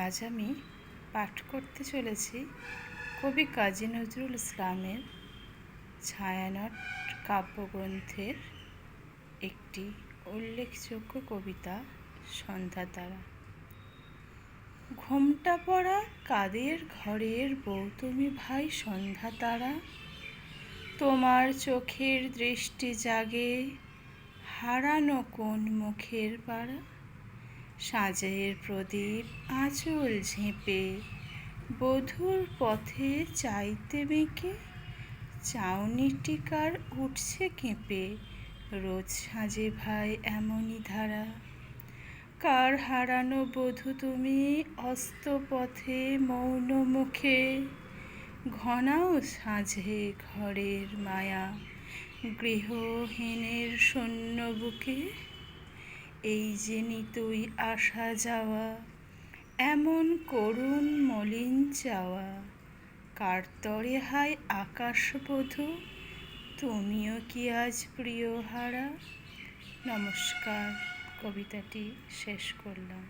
আজ আমি পাঠ করতে চলেছি কবি কাজী নজরুল ইসলামের ছায়ানট কাব্যগ্রন্থের একটি উল্লেখযোগ্য কবিতা সন্ধ্যাতারা। ঘোমটা পড়া কাদের ঘরের বউ তুমি ভাই সন্ধ্যাতারা, তোমার চোখের দৃষ্টি জাগে হারানো কোন মুখের পাড়া, সাঁঝের প্রদীপ আঁচল ঝেঁপে বধূর পথে চাইতে বেঁকে, চাউনি টিকার উঠছে কেঁপে রোজ সাঁঝে ভাই এমনই ধারা, কার হারানো বধূ তুমি অস্ত পথে মৌন মুখে, ঘনাও সাঁঝে ঘরের মায়া গৃহহীনের শূন্য বুকে, এই যে নিতুই আসা যাওয়া এমন করুণ মলিন চাওয়া, কার তরে হায় আকাশবধূ তুমিও কি আজ প্রিয় হারা। নমস্কার, কবিতাটি শেষ করলাম।